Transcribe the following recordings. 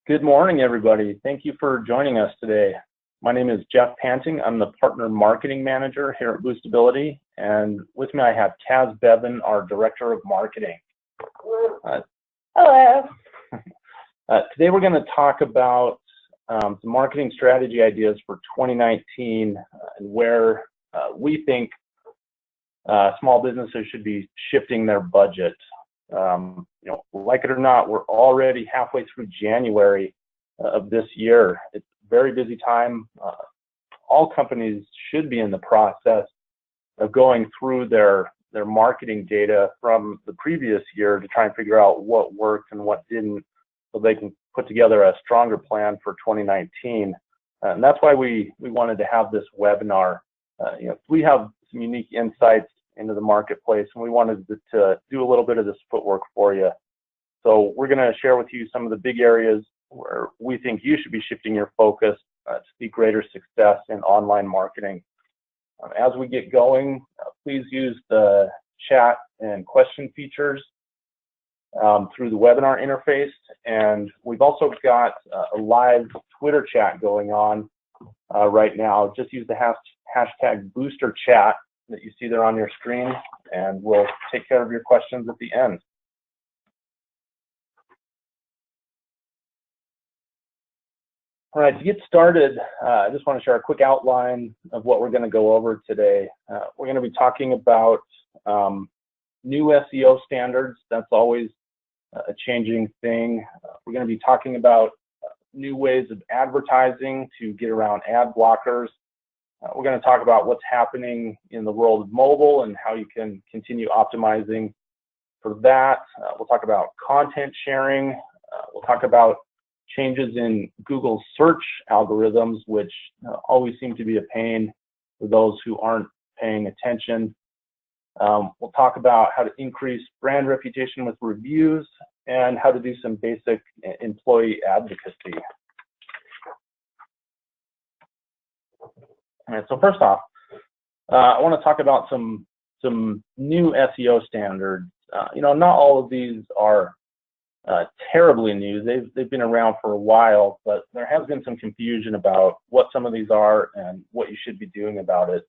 Good morning, everybody. Thank you for joining us today. My name is Jeff Panting. I'm the Partner Marketing Manager here at Boostability, and with me I have Taz Bevan, our Director of Marketing. Hello. Today we're going to talk about some marketing strategy ideas for 2019 and where we think small businesses should be shifting their budget. Like it or not, we're already halfway through January of this year. It's a very busy time. All companies should be in the process of going through their marketing data from the previous year to try and figure out what worked and what didn't, so they can put together a stronger plan for 2019. And that's why we wanted to have this webinar. We have some unique insights into the marketplace, and we wanted to do a little bit of this footwork for you. So we're going to share with you some of the big areas where we think you should be shifting your focus to see greater success in online marketing. As we get going, please use the chat and question features through the webinar interface. And we've also got a live Twitter chat going on right now. Just use the hashtag #BoosterChat that you see there on your screen, and we'll take care of your questions at the end. All right, to get started, I just want to share a quick outline of what we're going to go over today. We're going to be talking about new SEO standards. That's always a changing thing. We're going to be talking about new ways of advertising to get around ad blockers. We're going to talk about what's happening in the world of mobile and how you can continue optimizing for that. We'll talk about content sharing. We'll talk about changes in Google's search algorithms, which always seem to be a pain for those who aren't paying attention. We'll talk about how to increase brand reputation with reviews and how to do some basic employee advocacy. All right, so first off, I want to talk about some new SEO standards. Not all of these are terribly new. They've been around for a while, but there has been some confusion about what some of these are and what you should be doing about it.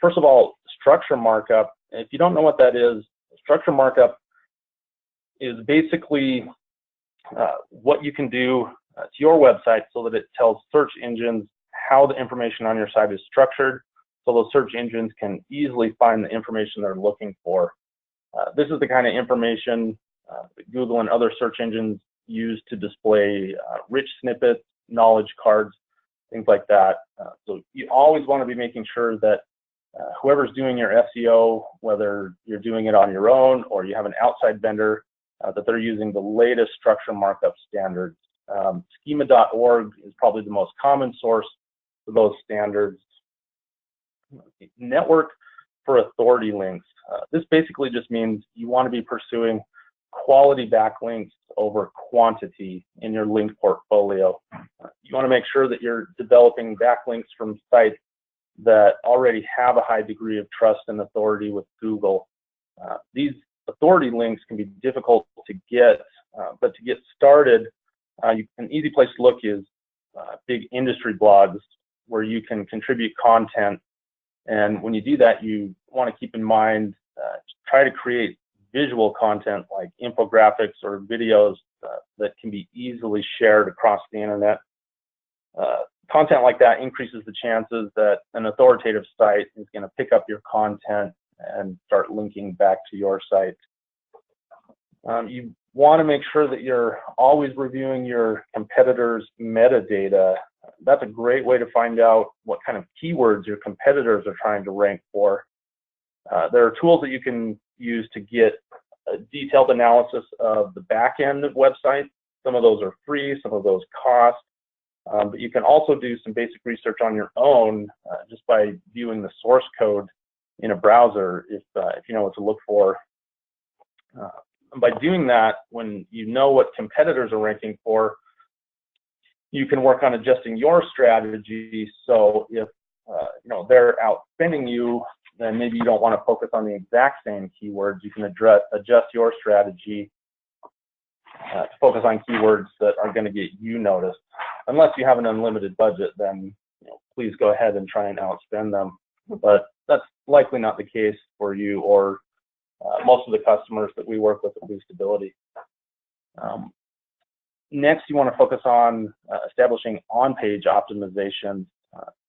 First of all, structure markup. If you don't know what that is, structure markup is basically what you can do to your website so that it tells search engines how the information on your site is structured, so those search engines can easily find the information they're looking for. This is the kind of information that Google and other search engines use to display rich snippets, knowledge cards, things like that. So you always want to be making sure that whoever's doing your SEO, whether you're doing it on your own or you have an outside vendor, that they're using the latest structure markup standards. Schema.org is probably the most common source for those standards. Network for authority links. This basically just means you want to be pursuing quality backlinks over quantity in your link portfolio. You want to make sure that you're developing backlinks from sites that already have a high degree of trust and authority with Google. These authority links can be difficult to get, but to get started, an easy place to look is big industry blogs where you can contribute content. And when you do that, you want to keep in mind, try to create visual content like infographics or videos that can be easily shared across the internet. Content like that increases the chances that an authoritative site is going to pick up your content and start linking back to your site. You want to make sure that you're always reviewing your competitors' metadata. That's a great way to find out what kind of keywords your competitors are trying to rank for. There are tools that you can use to get a detailed analysis of the back end of websites. Some of those are free, some of those cost. But you can also do some basic research on your own just by viewing the source code in a browser if you know what to look for. By doing that, when you know what competitors are ranking for, you can work on adjusting your strategy. So if they're outspending you, then maybe you don't want to focus on the exact same keywords. You can adjust your strategy to focus on keywords that are going to get you noticed. Unless you have an unlimited budget, then please go ahead and try and outspend them. But that's likely not the case for you or most of the customers that we work with at Boostability. Next, you want to focus on establishing on-page optimization.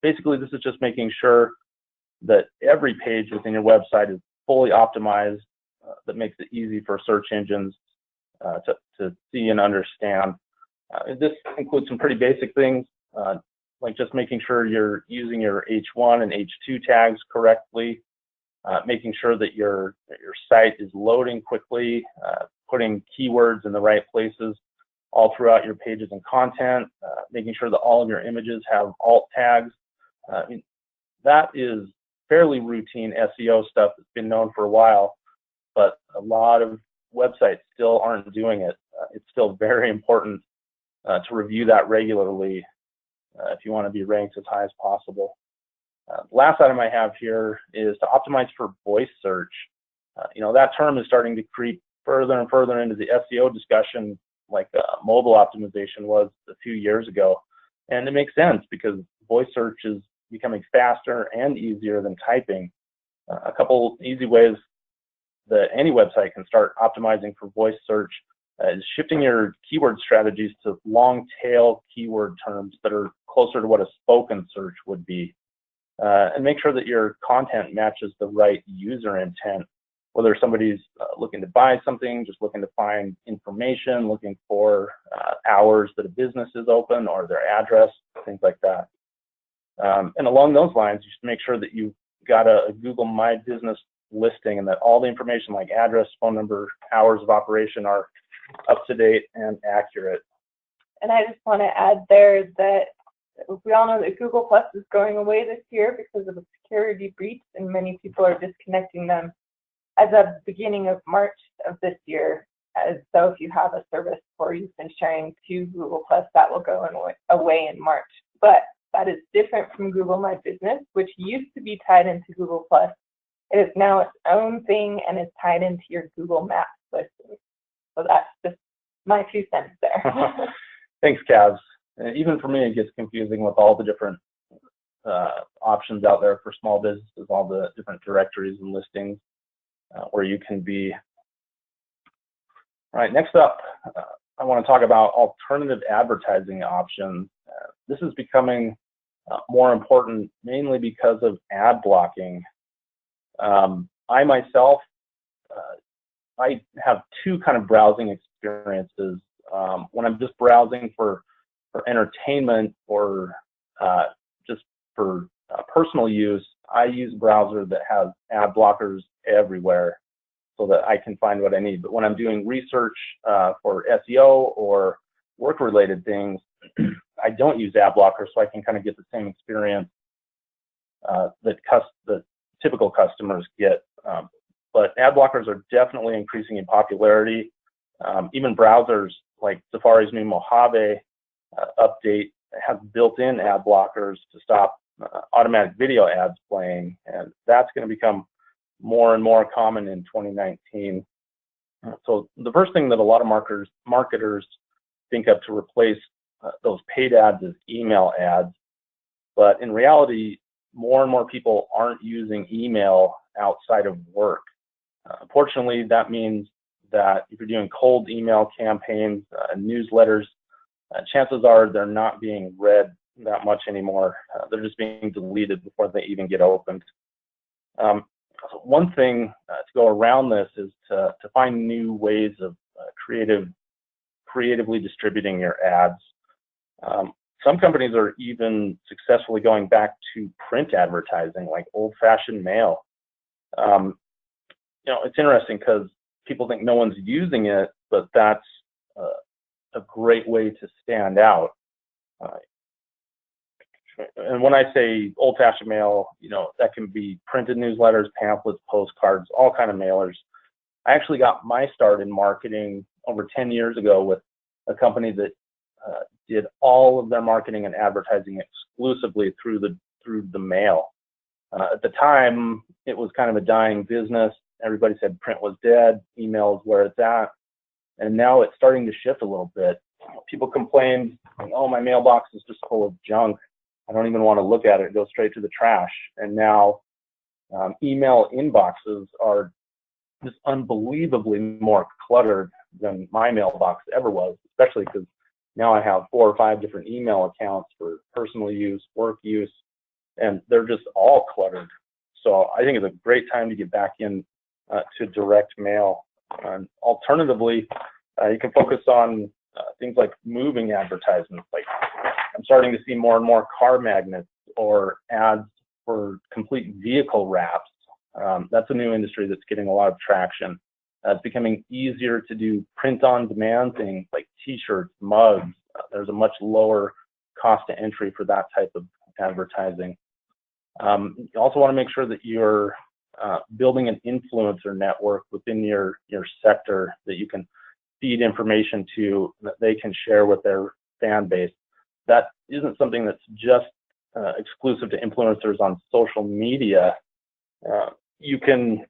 Basically, this is just making sure that every page within your website is fully optimized. That makes it easy for search engines to see and understand. This includes some pretty basic things, like just making sure you're using your H1 and H2 tags correctly, making sure that your site is loading quickly, putting keywords in the right places all throughout your pages and content, making sure that all of your images have alt tags. I mean, that is fairly routine SEO stuff that's been known for a while, but a lot of websites still aren't doing it. It's still very important to review that regularly if you want to be ranked as high as possible. Last item I have here is to optimize for voice search. That term is starting to creep further and further into the SEO discussion, like mobile optimization was a few years ago. And it makes sense because voice search is becoming faster and easier than typing. A couple easy ways that any website can start optimizing for voice search is shifting your keyword strategies to long tail keyword terms that are closer to what a spoken search would be. And make sure that your content matches the right user intent, whether somebody's looking to buy something, just looking to find information, looking for hours that a business is open or their address, things like that. And along those lines, you should make sure that you've got a Google My Business listing and that all the information like address, phone number, hours of operation are up to date and accurate. And I just want to add there that we all know that Google Plus is going away this year because of a security breach, and many people are disconnecting them as of the beginning of March of this year. So if you have a service or you've been sharing to Google Plus, that will go away in March. But that is different from Google My Business, which used to be tied into Google Plus. It is now its own thing and is tied into your Google Maps listing. So that's just my 2 cents there. Thanks, Kaz. Even for me, it gets confusing with all the different options out there for small businesses, all the different directories and listings where you can be. All right, next up, I want to talk about alternative advertising options. This is becoming more important mainly because of ad blocking. I myself, I have 2 kind of browsing experiences. When I'm just browsing for entertainment or just for personal use, I use a browser that has ad blockers everywhere so that I can find what I need. But when I'm doing research for SEO or work-related things, I don't use ad blockers, so I can kind of get the same experience that typical customers get. But ad blockers are definitely increasing in popularity. Even browsers like Safari's new Mojave update has built-in ad blockers to stop automatic video ads playing, and that's going to become more and more common in 2019. So the first thing that a lot of marketers think of to replace those paid ads is email ads, but in reality, more and more people aren't using email outside of work. Unfortunately, that means that if you're doing cold email campaigns, newsletters, chances are they're not being read that much anymore. They're just being deleted before they even get opened. So one thing to go around this is to find new ways of creatively distributing your ads. Some companies are even successfully going back to print advertising, like old-fashioned mail. It's interesting because people think no one's using it, but that's a great way to stand out. And when I say old-fashioned mail, that can be printed newsletters, pamphlets, postcards, all kind of mailers. I actually got my start in marketing over 10 years ago with a company that did all of their marketing and advertising exclusively through the mail. At the time, it was kind of a dying business. Everybody said print was dead, email is where it's at. and now it's starting to shift a little bit. People complained, oh, my mailbox is just full of junk. I don't even want to look at it. It goes straight to the trash. And now email inboxes are just unbelievably more cluttered than my mailbox ever was, especially because now I have 4 or 5 different email accounts for personal use, work use, and they're just all cluttered. So I think it's a great time to get back in to direct mail. And alternatively, you can focus on things like moving advertisements. Like I'm starting to see more and more car magnets or ads for complete vehicle wraps. That's a new industry that's getting a lot of traction. It's becoming easier to do print-on-demand things like T-shirts, mugs. There's a much lower cost to entry for that type of advertising. You also want to make sure that you're building an influencer network within your sector that you can feed information to, that they can share with their fan base. That isn't something that's just exclusive to influencers on social media. You can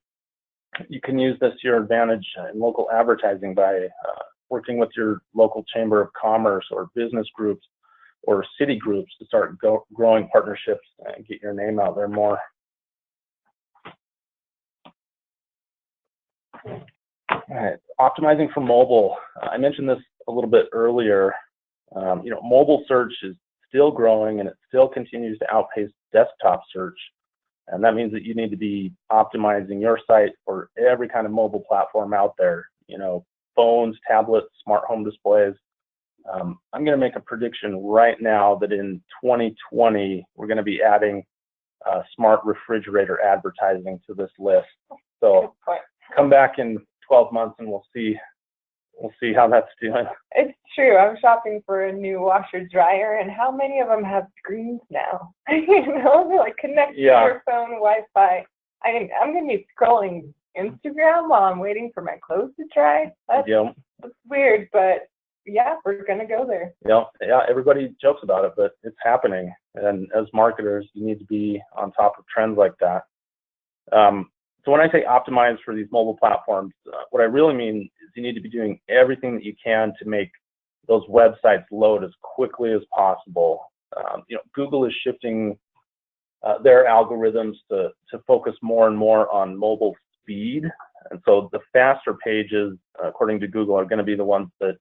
use this to your advantage in local advertising by working with your local chamber of commerce or business groups or city groups to start growing partnerships and get your name out there more. All right, optimizing for mobile. I mentioned this a little bit earlier. Mobile search is still growing and it still continues to outpace desktop search. And that means that you need to be optimizing your site for every kind of mobile platform out there. Phones, tablets, smart home displays. I'm going to make a prediction right now that in 2020, we're going to be adding smart refrigerator advertising to this list. So come back in 12 months and we'll see how that's doing. It's true. I'm shopping for a new washer dryer, and how many of them have screens now? They're like connect to your phone Wi-Fi. I'm going to be scrolling Instagram while I'm waiting for my clothes to dry. That's weird, but yeah, we're going to go there. Yeah, everybody jokes about it, but it's happening. And as marketers, you need to be on top of trends like that. So when I say optimize for these mobile platforms, what I really mean is you need to be doing everything that you can to make those websites load as quickly as possible. Google is shifting their algorithms to focus more and more on mobile speed. And so the faster pages, according to Google, are going to be the ones that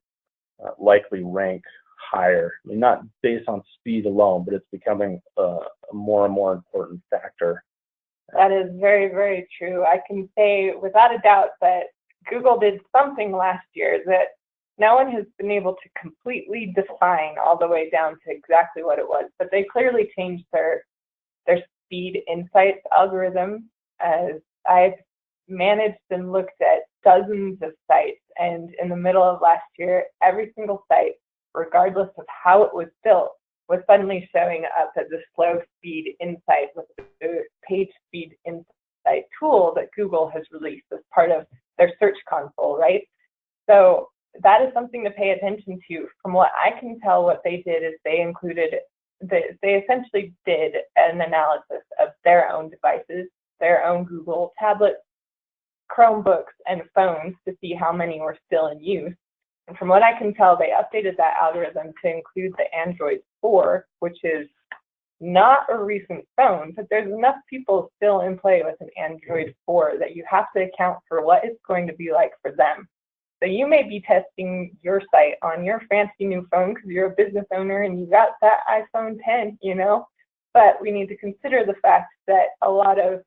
likely rank higher. I mean, not based on speed alone, but it's becoming a more and more important factor. That is very, very true. I can say without a doubt that Google did something last year that no one has been able to completely define all the way down to exactly what it was, but they clearly changed their speed insights algorithm. As I've managed and looked at dozens of sites, and in the middle of last year, every single site, regardless of how it was built, was suddenly showing up as a slow speed insight with the page speed insight tool that Google has released as part of their search console, right? So that is something to pay attention to. From what I can tell, what they did is they essentially did an analysis of their own devices, their own Google tablets, Chromebooks, and phones to see how many were still in use. And from what I can tell, they updated that algorithm to include the Android 4, which is not a recent phone, but there's enough people still in play with an Android 4 that you have to account for what it's going to be like for them. So you may be testing your site on your fancy new phone because you're a business owner and you got that iPhone 10, but we need to consider the fact that a lot of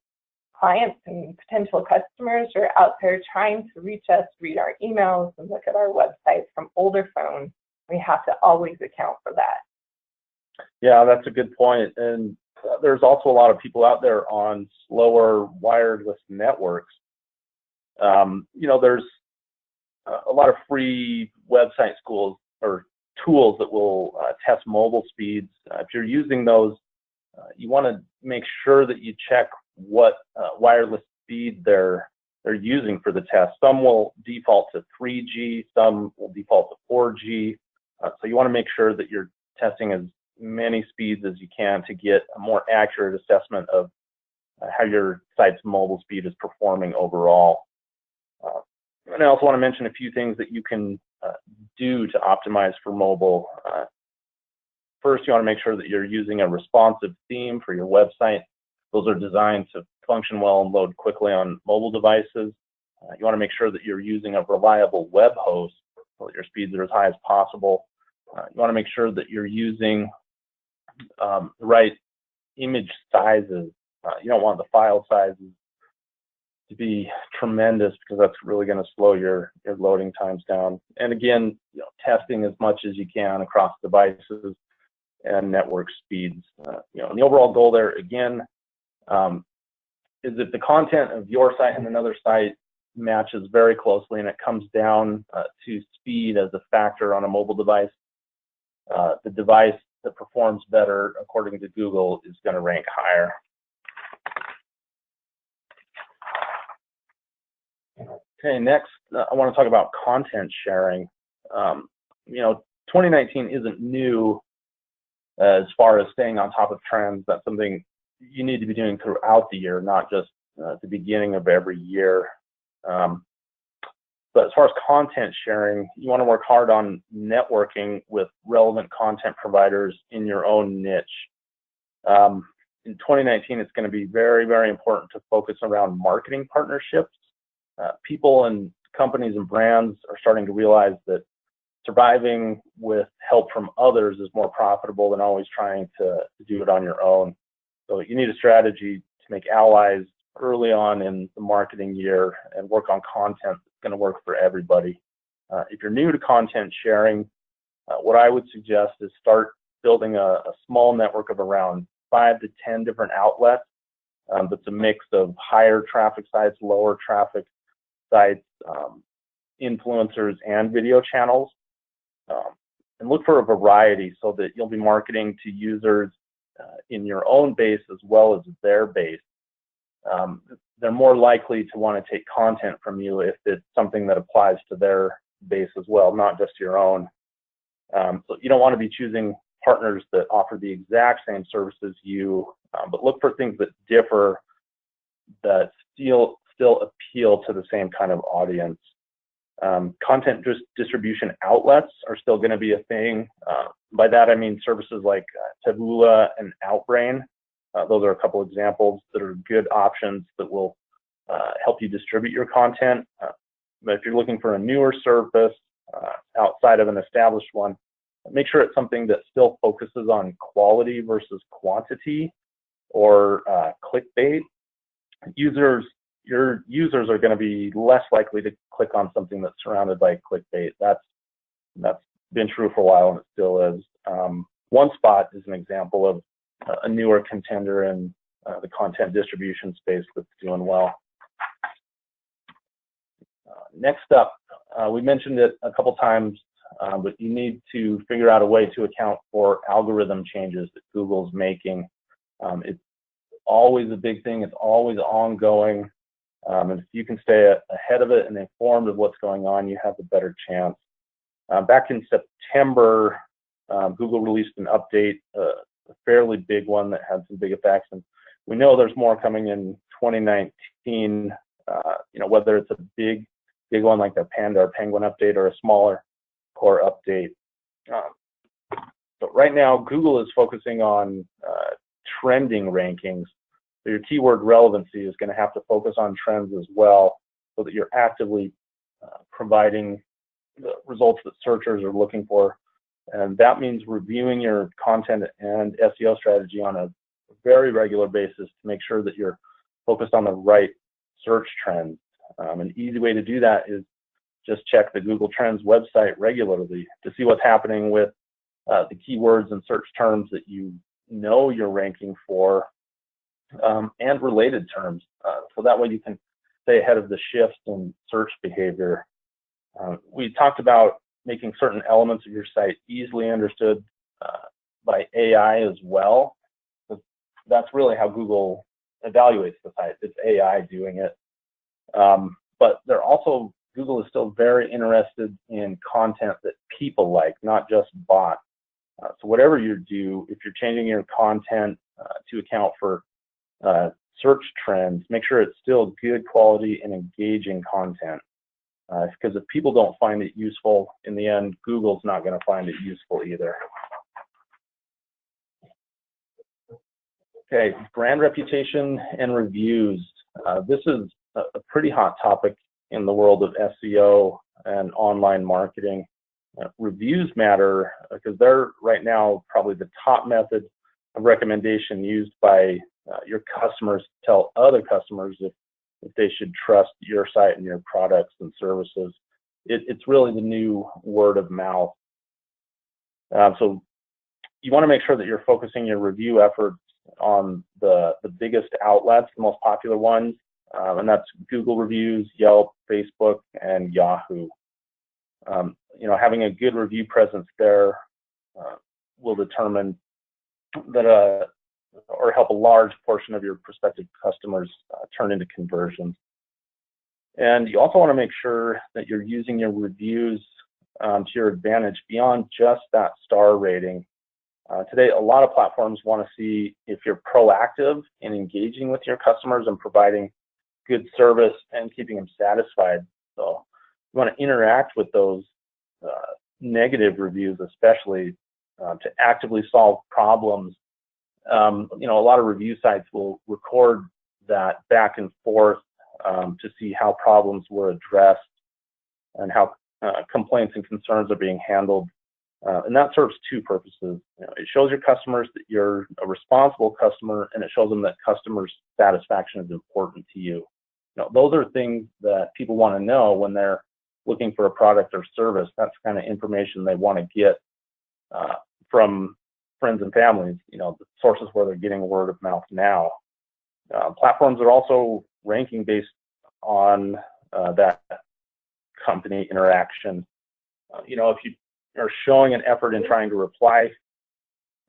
clients and potential customers are out there trying to reach us, read our emails, and look at our websites from older phones. We have to always account for that. Yeah, that's a good point. And there's also a lot of people out there on slower wireless networks. There's a lot of free website schools or tools that will test mobile speeds. If you're using those, you want to make sure that you check what wireless speed they're using for the test. Some will default to 3G, some will default to 4G. So you want to make sure that you're testing as many speeds as you can to get a more accurate assessment of how your site's mobile speed is performing overall. And I also want to mention a few things that you can do to optimize for mobile. First, you want to make sure that you're using a responsive theme for your website. Those are designed to function well and load quickly on mobile devices. You want to make sure that you're using a reliable web host so that your speeds are as high as possible. You want to make sure that you're using the right image sizes. You don't want the file sizes to be tremendous because that's really going to slow your loading times down. And again, testing as much as you can across devices and network speeds. And the overall goal there, again, is if the content of your site and another site matches very closely and it comes down to speed as a factor on a mobile device, the device that performs better, according to Google, is going to rank higher. Okay, next, I want to talk about content sharing. 2019 isn't new as far as staying on top of trends. That's something you need to be doing throughout the year, not just at the beginning of every year. But as far as content sharing, you want to work hard on networking with relevant content providers in your own niche. In 2019, it's going to be very, very important to focus around marketing partnerships. People and companies and brands are starting to realize that surviving with help from others is more profitable than always trying to do it on your own. So you need a strategy to make allies early on in the marketing year and work on content that's going to work for everybody. If you're new to content sharing, what I would suggest is start building a small network of around 5 to 10 different outlets. That's a mix of higher traffic sites, lower traffic sites, influencers, and video channels. And look for a variety so that you'll be marketing to users in your own base as well as their base. They're more likely to want to take content from you if it's something that applies to their base as well, not just your own. So you don't want to be choosing partners that offer the exact same services you, but look for things that differ, that still appeal to the same kind of audience. Content distribution outlets are still going to be a thing. By that I mean services like Taboola and Outbrain. Those are a couple examples that are good options that will help you distribute your content. But if you're looking for a newer service outside of an established one, make sure it's something that still focuses on quality versus quantity or clickbait. Your users are going to be less likely to click on something that's surrounded by clickbait. That's been true for a while, and it still is. OneSpot is an example of a newer contender in the content distribution space that's doing well. Next up, we mentioned it a couple times, but you need to figure out a way to account for algorithm changes that Google's making. It's always a big thing. It's always ongoing. And if you can stay ahead of it and informed of what's going on, you have a better chance. Back in September, Google released an update, a fairly big one that had some big effects. And we know there's more coming in 2019, whether it's a big one like the Panda or Penguin update or a smaller core update. But right now, Google is focusing on trending rankings. So your keyword relevancy is going to have to focus on trends as well, so that you're actively providing the results that searchers are looking for. And that means reviewing your content and SEO strategy on a very regular basis to make sure that you're focused on the right search trends. An easy way to do that is just check the Google Trends website regularly to see what's happening with the keywords and search terms that you're ranking for, and related terms. So that way you can stay ahead of the shifts in search behavior. We talked about making certain elements of your site easily understood by AI as well. That's really how Google evaluates the site. It's AI doing it. But Google is still very interested in content that people like, not just bots. So whatever you do, if you're changing your content to account for search trends, make sure it's still good quality and engaging content. because if people don't find it useful, in the end, Google's not going to find it useful either. Okay, brand reputation and reviews. This is a pretty hot topic in the world of SEO and online marketing. Reviews matter because they're right now probably the top method of recommendation used by your customers to tell other customers if they should trust your site and your products and services. It's really the new word of mouth. So you want to make sure that you're focusing your review efforts on the biggest outlets, the most popular ones, and that's Google reviews, Yelp, Facebook, and Yahoo. You know, having a good review presence there will determine that or help a large portion of your prospective customers turn into conversions. And you also want to make sure that you're using your reviews to your advantage beyond just that star rating. Today, a lot of platforms want to see if you're proactive in engaging with your customers and providing good service and keeping them satisfied. So you want to interact with those negative reviews, especially to actively solve problems. You know, a lot of review sites will record that back and forth to see how problems were addressed and how complaints and concerns are being handled. And that serves two purposes. You know, it shows your customers that you're a responsible customer, and it shows them that customers' satisfaction is important to you. You know, those are things that people want to know when they're looking for a product or service. That's the kind of information they want to get from friends and families, you know, the sources where they're getting word of mouth now. Platforms are also ranking based on that company interaction. You know, if you are showing an effort in trying to reply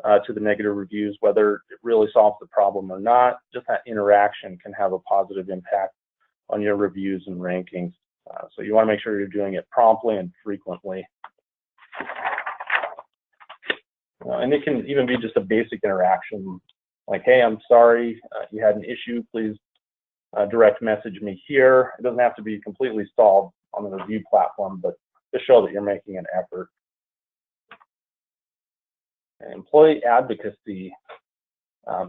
to the negative reviews, whether it really solves the problem or not, just that interaction can have a positive impact on your reviews and rankings. So you want to make sure you're doing it promptly and frequently. And it can even be just a basic interaction, like, hey, I'm sorry you had an issue, please direct message me here. It doesn't have to be completely solved on the review platform, but to show that you're making an effort. And employee advocacy.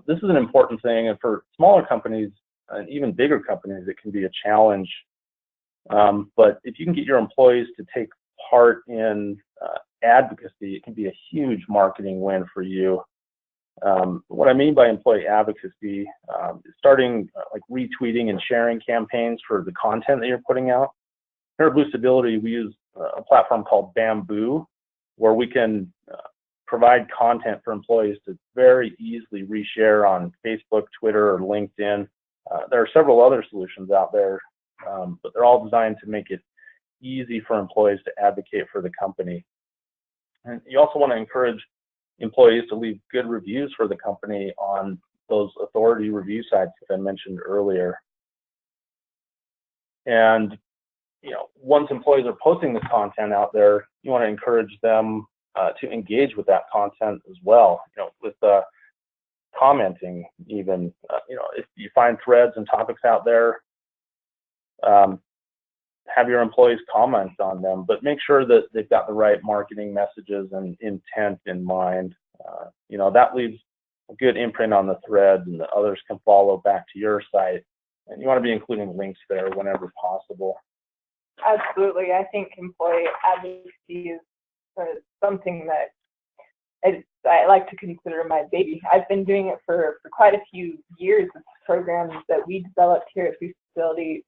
This is an important thing, and for smaller companies and even bigger companies, it can be a challenge. But if you can get your employees to take part in advocacy, it can be a huge marketing win for you. What I mean by employee advocacy is starting like retweeting and sharing campaigns for the content that you're putting out. Here at Boostability, we use a platform called Bamboo, where we can provide content for employees to very easily reshare on Facebook, Twitter, or LinkedIn. There are several other solutions out there, but they're all designed to make it easy for employees to advocate for the company. And you also want to encourage employees to leave good reviews for the company on those authority review sites that I mentioned earlier. And you know, once employees are posting this content out there, you want to encourage them to engage with that content as well. You know, with commenting, even. You know, if you find threads and topics out there, have your employees comment on them, but make sure that they've got the right marketing messages and intent in mind. You know, that leaves a good imprint on the thread, and the others can follow back to your site. And you want to be including links there whenever possible. Absolutely. I think employee advocacy is something that I like to consider my baby. I've been doing it for quite a few years. It's programs that we developed here at Boostability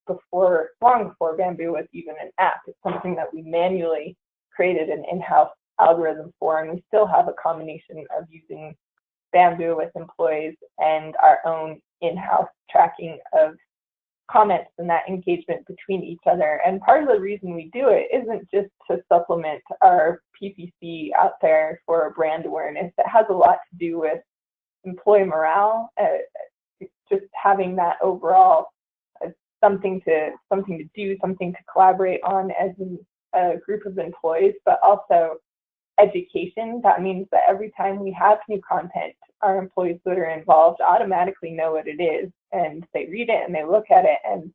long before Bamboo was even an app. It's something that we manually created an in-house algorithm for, and we still have a combination of using Bamboo with employees and our own in-house tracking of comments and that engagement between each other. And part of the reason we do it isn't just to supplement our PPC out there for brand awareness. It has a lot to do with employee morale, just having that overall something to do, something to collaborate on as a group of employees, but also education. That means that every time we have new content, our employees that are involved automatically know what it is, and they read it and they look at it, and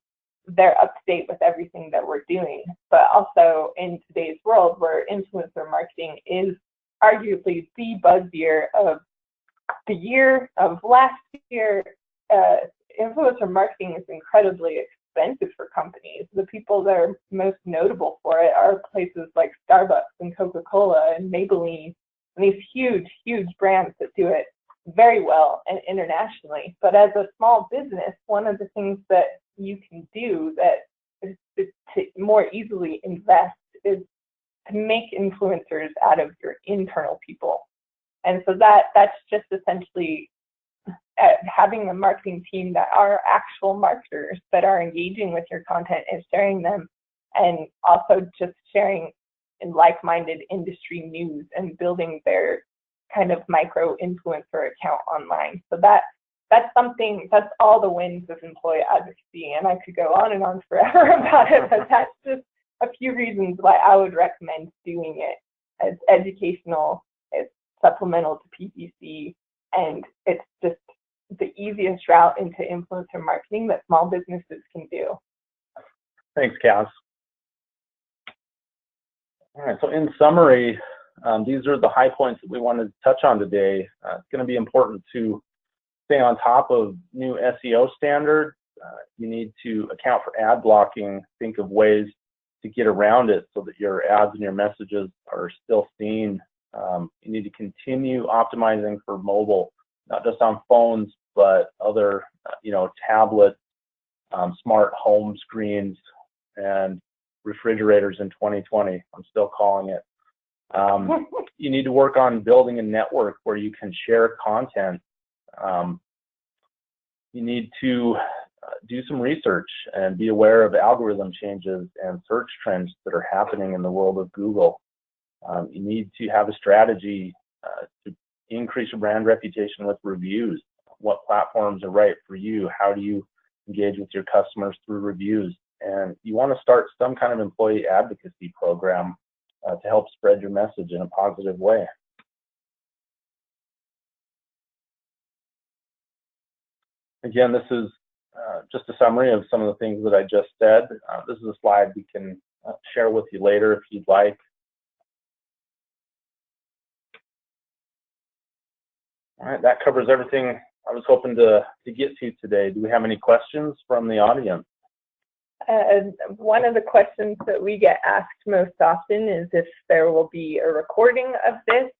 they're up to date with everything that we're doing. But also in today's world where influencer marketing is arguably the buzz-year of the year of last year, influencer marketing is incredibly expensive for companies. The people that are most notable for it are places like Starbucks and Coca-Cola and Maybelline, and these huge, huge brands that do it very well and internationally. But as a small business, one of the things that you can do that is to more easily invest is to make influencers out of your internal people. And so that's just essentially having a marketing team that are actual marketers that are engaging with your content and sharing them, and also just sharing in like-minded industry news and building their kind of micro influencer account online. So that's something, that's all the wins of employee advocacy, and I could go on and on forever about it, but that's just a few reasons why I would recommend doing it. As educational, it's supplemental to PPC, and it's just the easiest route into influencer marketing that small businesses can do. Thanks, Cass. All right, so in summary, these are the high points that we wanted to touch on today. It's going to be important to stay on top of new SEO standards. You need to account for ad blocking, think of ways to get around it so that your ads and your messages are still seen. You need to continue optimizing for mobile, not just on phones, but other, tablets, smart home screens, and refrigerators in 2020. I'm still calling it. You need to work on building a network where you can share content. You need to do some research and be aware of algorithm changes and search trends that are happening in the world of Google. You need to have a strategy to increase your brand reputation with reviews. What platforms are right for you? How do you engage with your customers through reviews? And you want to start some kind of employee advocacy program to help spread your message in a positive way. Again, this is just a summary of some of the things that I just said. This is a slide we can share with you later if you'd like. All right, that covers everything I was hoping to get to today. Do we have any questions from the audience? One of the questions that we get asked most often is if there will be a recording of this.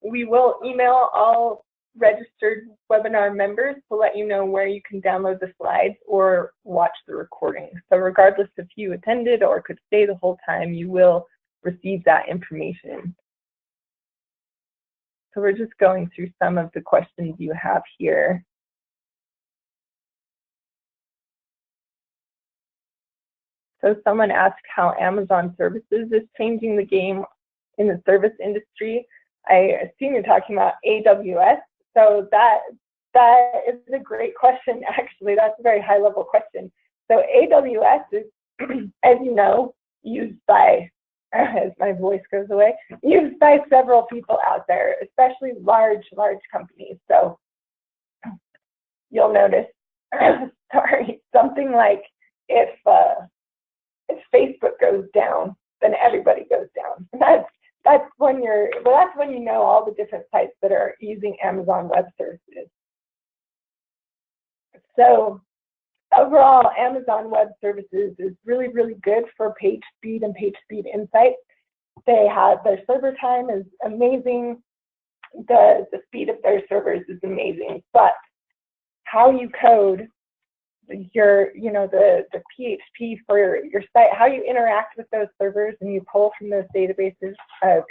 We will email all registered webinar members to let you know where you can download the slides or watch the recording. So regardless if you attended or could stay the whole time, you will receive that information. So we're just going through some of the questions you have here. So someone asked how Amazon Services is changing the game in the service industry. I assume you're talking about AWS. So that is a great question, actually. That's a very high level question. So AWS is, as you know, used by, as my voice goes away, used by several people out there, especially large companies. So you'll notice, sorry, something like if Facebook goes down, then everybody goes down. That's when you know all the different sites that are using Amazon Web Services. So overall, Amazon Web Services is really, really good for page speed and page speed insights. They have their server time is amazing. The speed of their servers is amazing, but how you code your, the PHP for your site, how you interact with those servers and you pull from those databases.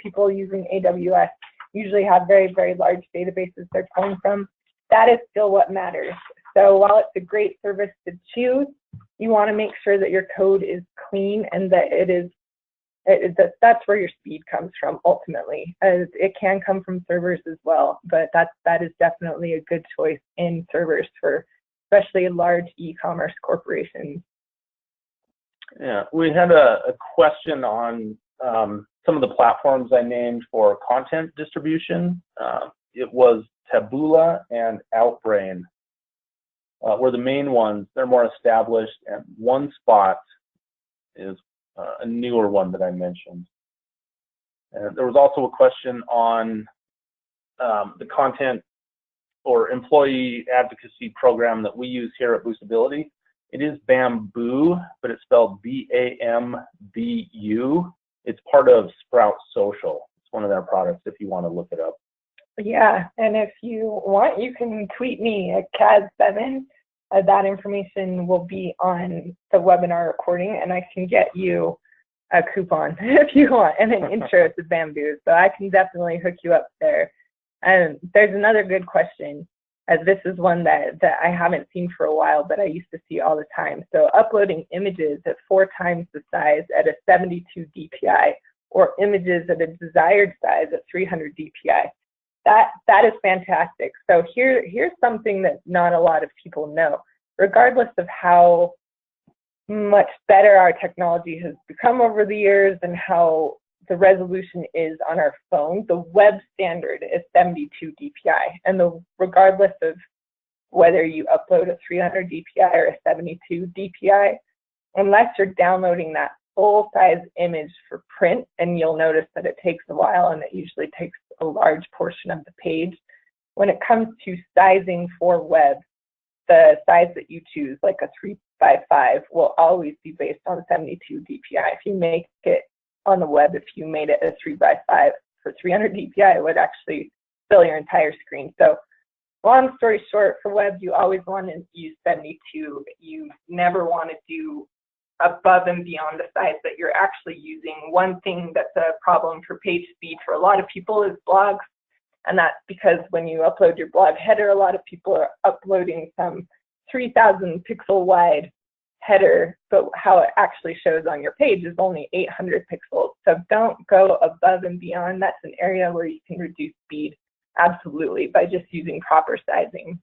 People using AWS usually have very, very large databases they're pulling from. That is still what matters. So while it's a great service to choose, you want to make sure that your code is clean and that that's where your speed comes from ultimately. It can come from servers as well, but that is definitely a good choice in servers for especially large e-commerce corporations. Yeah, we had a question on some of the platforms I named for content distribution. It was Taboola and Outbrain. were the main ones. They're more established, and One Spot is a newer one that I mentioned. And there was also a question on the content or employee advocacy program that we use here at Boostability. It is Bamboo, but it's spelled B-A-M-B-U. It's part of Sprout Social. It's one of their products if you want to look it up. Yeah, and if you want, you can tweet me at CAD7. That information will be on the webinar recording, and I can get you a coupon if you want, and an intro to Bamboo. So I can definitely hook you up there. And there's another good question, as this is one that I haven't seen for a while, but I used to see all the time. So uploading images at 4 times the size at a 72 DPI, or images at a desired size at 300 DPI. That is fantastic. So here's something that not a lot of people know. Regardless of how much better our technology has become over the years and how the resolution is on our phone, the web standard is 72 DPI. And regardless of whether you upload a 300 DPI or a 72 DPI, unless you're downloading that full-size image for print, and you'll notice that it takes a while and it usually takes a large portion of the page. When it comes to sizing for web, the size that you choose, like a 3x5, will always be based on 72 DPI. If you make it on the web, if you made it a 3x5 for 300 DPI, it would actually fill your entire screen. So long story short, for web, you always want to use 72. You never want to do above and beyond the size that you're actually using. One thing that's a problem for page speed for a lot of people is blogs, and that's because when you upload your blog header, a lot of people are uploading some 3,000 pixel wide header, but how it actually shows on your page is only 800 pixels. So don't go above and beyond. That's an area where you can reduce speed, absolutely, by just using proper sizing.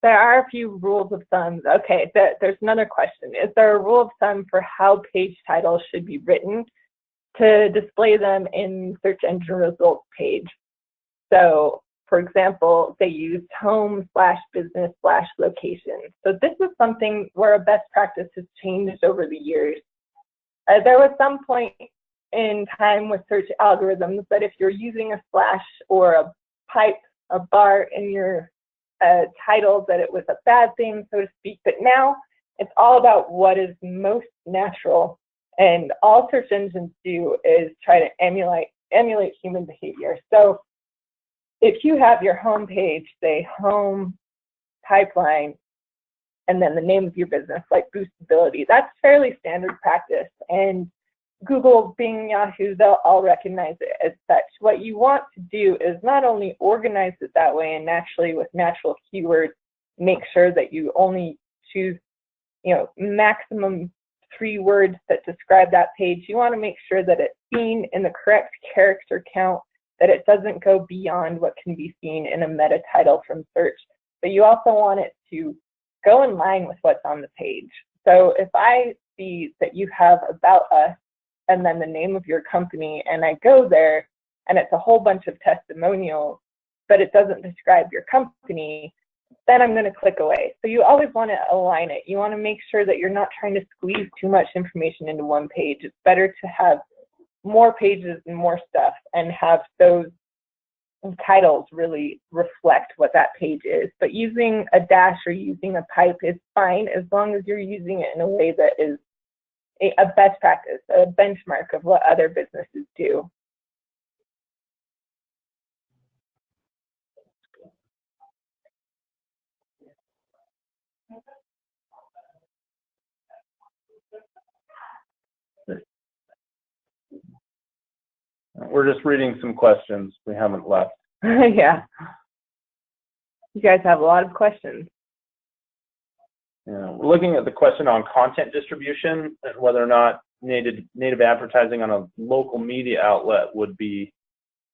There are a few rules of thumb. Okay, there's another question. Is there a rule of thumb for how page titles should be written to display them in search engine results page? So, for example, they used home/business/location. So this is something where a best practice has changed over the years. There was some point in time with search algorithms that if you're using a slash or a pipe, a bar in your title, that it was a bad thing, so to speak. But now it's all about what is most natural, and all search engines do is try to emulate human behavior. So if you have your home page, say home pipeline, and then the name of your business, like Boostability, that's fairly standard practice. And Google, Bing, Yahoo, they'll all recognize it as such. What you want to do is not only organize it that way and naturally with natural keywords, make sure that you only choose, maximum 3 words that describe that page. You want to make sure that it's seen in the correct character count, that it doesn't go beyond what can be seen in a meta title from search. But you also want it to go in line with what's on the page. So if I see that you have About Us and then the name of your company, and I go there and it's a whole bunch of testimonials, but it doesn't describe your company, then I'm going to click away. So you always want to align it. You want to make sure that you're not trying to squeeze too much information into one page. It's better to have more pages and more stuff and have those titles really reflect what that page is. But using a dash or using a pipe is fine as long as you're using it in a way that is a best practice, a benchmark of what other businesses do. We're just reading some questions. We haven't left. Yeah. You guys have a lot of questions. Yeah, we're looking at the question on content distribution and whether or not native advertising on a local media outlet would be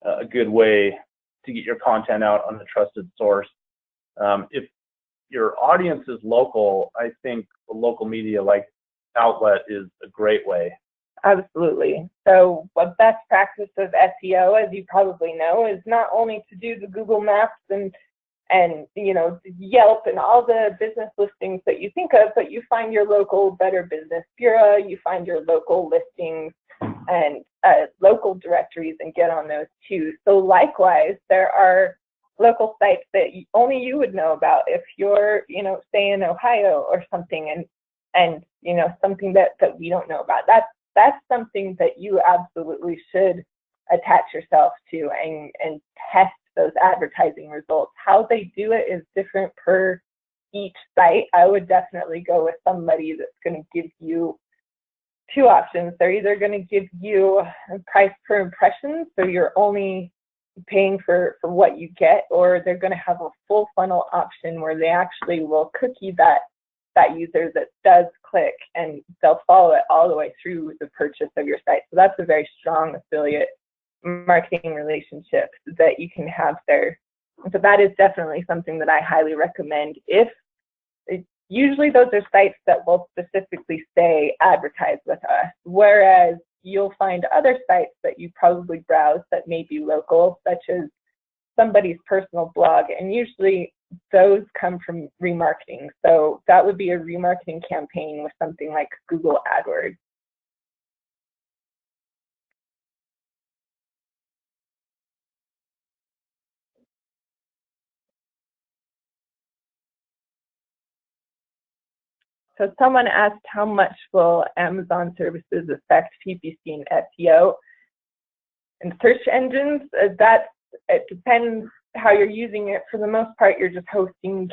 a good way to get your content out on a trusted source. If your audience is local, I think a local media like outlet is a great way. Absolutely. So a best practice of SEO, as you probably know, is not only to do the Google Maps and you know, Yelp and all the business listings that you think of, but you find your local Better Business Bureau, you find your local listings and local directories and get on those too. So likewise, there are local sites that only you would know about if you're, you know, say in Ohio or something, and you know, something that we don't know about. That's something that you absolutely should attach yourself to and test those advertising results. How they do it is different per each site. I would definitely go with somebody that's going to give you two options. They're either going to give you a price per impression, so you're only paying for what you get, or they're going to have a full funnel option where they actually will cookie that user that does click, and they'll follow it all the way through the purchase of your site. So that's a very strong affiliate marketing relationship that you can have there. So that is definitely something that I highly recommend. Usually those are sites that will specifically say advertise with us, whereas you'll find other sites that you probably browse that may be local, such as somebody's personal blog, and usually those come from remarketing. So that would be a remarketing campaign with something like Google AdWords. So someone asked, how much will Amazon services affect PPC and SEO? And search engines, it depends how you're using it. For the most part, you're just hosting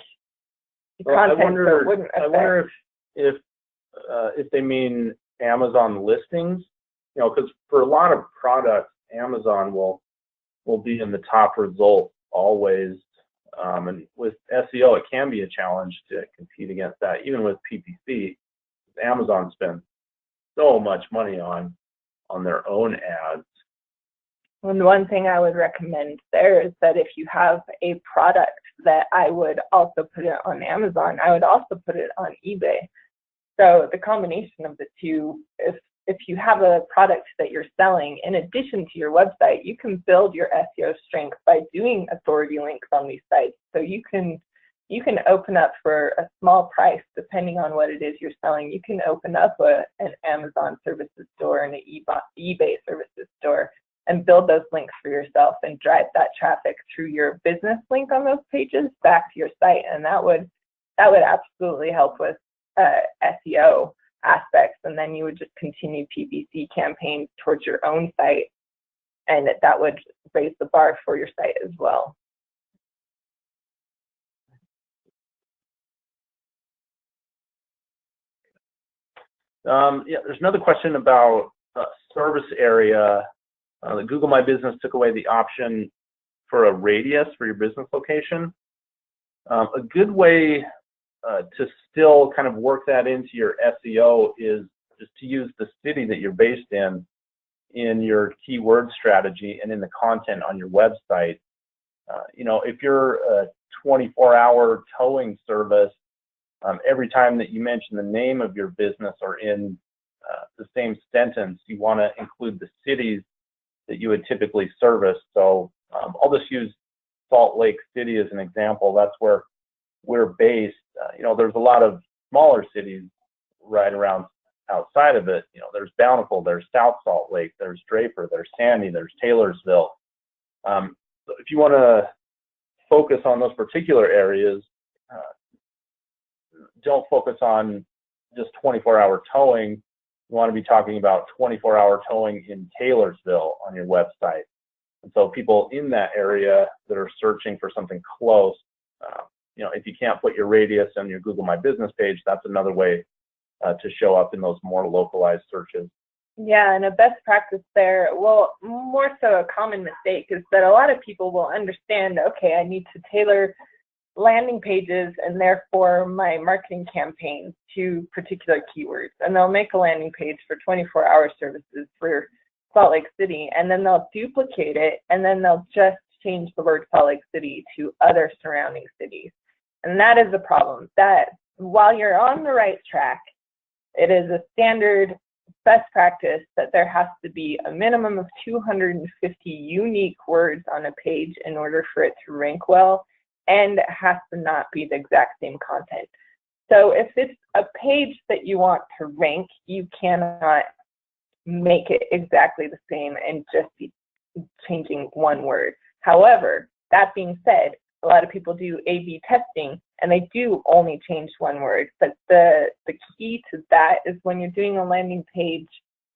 content, so it wouldn't affect. I wonder if they mean Amazon listings, you know, because for a lot of products, Amazon will be in the top results always. And with SEO, it can be a challenge to compete against that. Even with PPC, Amazon spends so much money on their own ads. And one thing I would recommend there is that if you have a product that I would also put it on Amazon, I would also put it on eBay. So the combination of the two, if you have a product that you're selling in addition to your website, you can build your SEO strength by doing authority links on these sites. So you can open up for a small price, depending on what it is you're selling. You can open up an Amazon services store and an eBay services store and build those links for yourself and drive that traffic through your business link on those pages back to your site. And that would absolutely help with SEO aspects, and then you would just continue PPC campaigns towards your own site, and that would raise the bar for your site as well. Yeah, there's another question about service area. The Google My Business took away the option for a radius for your business location. A good way to still kind of work that into your SEO is just to use the city that you're based in your keyword strategy and in the content on your website. You know, if you're a 24-hour towing service, every time that you mention the name of your business or in the same sentence, you want to include the cities that you would typically service. So I'll just use Salt Lake City as an example. That's where we're based. You know, there's a lot of smaller cities right around outside of it. You know, there's Bountiful, there's South Salt Lake, there's Draper, there's Sandy, there's Taylorsville. So if you want to focus on those particular areas, don't focus on just 24-hour towing. You want to be talking about 24-hour towing in Taylorsville on your website. And so people in that area that are searching for something close, you know, if you can't put your radius on your Google My Business page, that's another way to show up in those more localized searches. Yeah, and a best practice there, well, more so a common mistake, is that a lot of people will understand, okay, I need to tailor landing pages and therefore my marketing campaigns to particular keywords. And they'll make a landing page for 24-hour services for Salt Lake City, and then they'll duplicate it, and then they'll just change the word Salt Lake City to other surrounding cities. And that is the problem, that while you're on the right track, it is a standard best practice that there has to be a minimum of 250 unique words on a page in order for it to rank well, and it has to not be the exact same content. So if it's a page that you want to rank, you cannot make it exactly the same and just be changing one word. However, that being said, a lot of people do A/B testing and they do only change one word. But the key to that is when you're doing a landing page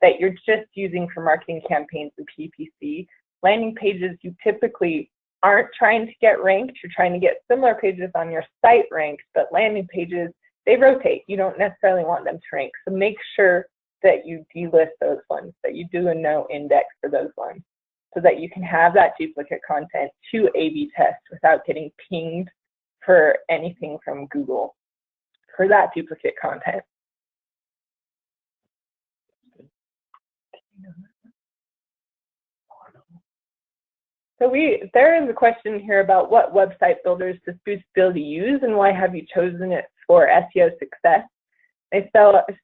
that you're just using for marketing campaigns and PPC, landing pages you typically aren't trying to get ranked. You're trying to get similar pages on your site ranked, but landing pages, they rotate. You don't necessarily want them to rank. So make sure that you delist those ones, that you do a no index for those ones, so that you can have that duplicate content to A/B test without getting pinged for anything from Google for that duplicate content. So there is a question here about what website builders does Boostability use and why have you chosen it for SEO success? They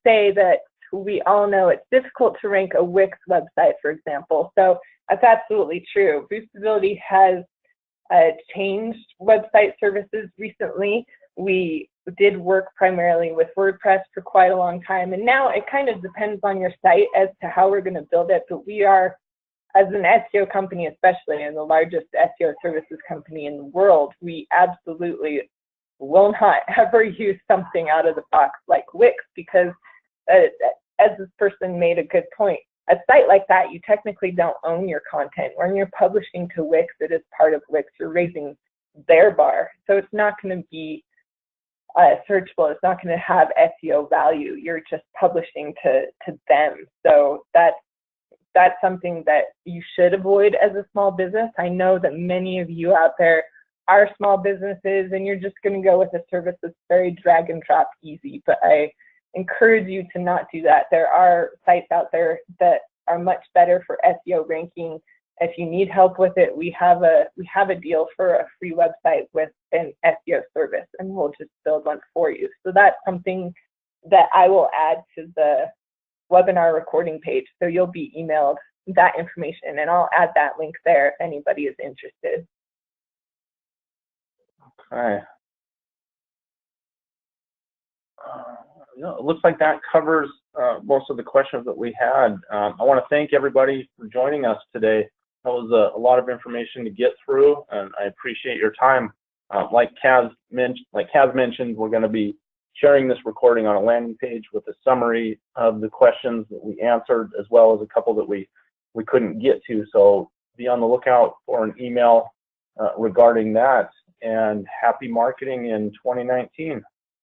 say that we all know it's difficult to rank a Wix website, for example. So that's absolutely true. Boostability has changed website services recently. We did work primarily with WordPress for quite a long time, and now it kind of depends on your site as to how we're going to build it, but we are, as an SEO company especially, and the largest SEO services company in the world, we absolutely will not ever use something out of the box like Wix, because as this person made a good point, a site like that, you technically don't own your content. When you're publishing to Wix, it is part of Wix. You're raising their bar. So it's not going to be searchable. It's not going to have SEO value. You're just publishing to them. So that's something that you should avoid as a small business. I know that many of you out there are small businesses and you're just going to go with a service that's very drag and drop easy, but I encourage you to not do that. There are sites out there that are much better for SEO ranking. If you need help with it, we have a deal for a free website with an SEO service, and we'll just build one for you. So that's something that I will add to the webinar recording page. So you'll be emailed that information, and I'll add that link there if anybody is interested. Okay. It looks like that covers most of the questions that we had. I want to thank everybody for joining us today. That was a lot of information to get through, and I appreciate your time. Like Kaz mentioned, we're going to be sharing this recording on a landing page with a summary of the questions that we answered, as well as a couple that we couldn't get to. So be on the lookout for an email regarding that, and happy marketing in 2019.